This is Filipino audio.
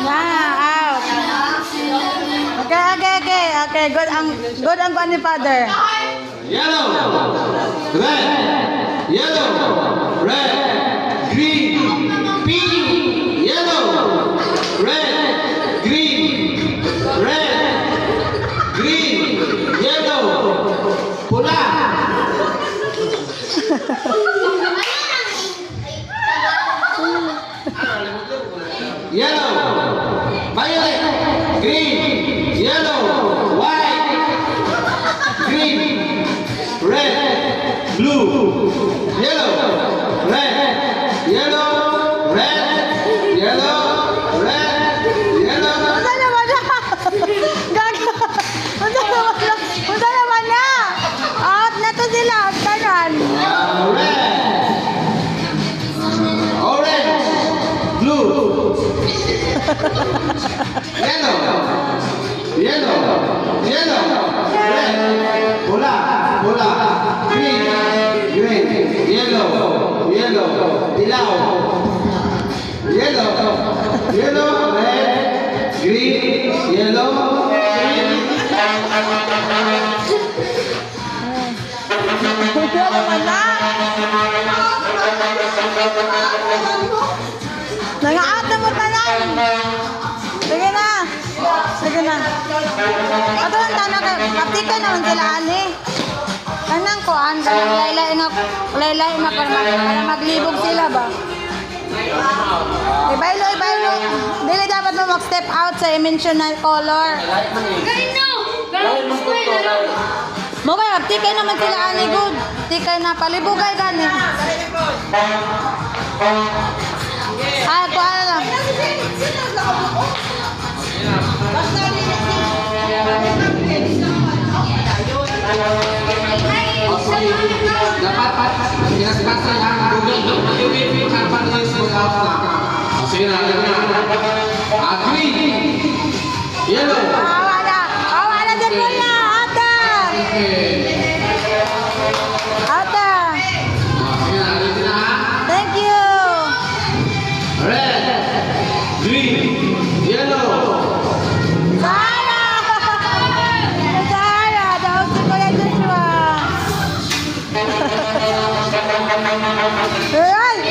Out. Okay, good ang kuan ni Father. Yellow, red, yellow, red, green, pink, yellow, red, green, yellow, pula. Yellow, violet, green, yellow, white, green, red, blue, yellow, red, yellow, red, yellow, red, yellow. Unsa naman na? Gago. Unsa naman na? Out na to sila, tanan. Red, orange, blue, yellow, red, pula, green, yellow, dilaw, yellow, red, green, yellow, Unsa naman na? Nangaat na mo tanan. Sige na. Ato ang tanong kay kaptika naman sila ani. Kanang kuan, laylay na para maglibog sila ba? Ibaylo. Dili dapat mo mag-step out sa i-mention na color. Mo kay kaptika naman sila ani good. Tikay na palibugay gani. Kuan lang. dapat pinagkasa ang Google yung harapan ng small out na. Sige na, green, yellow. Wala din mo na, ata. Ata. Sige na, ulitin na ha. Thank you. Red, green, yellow. Sara, daw si Kuya Joshua. Hey!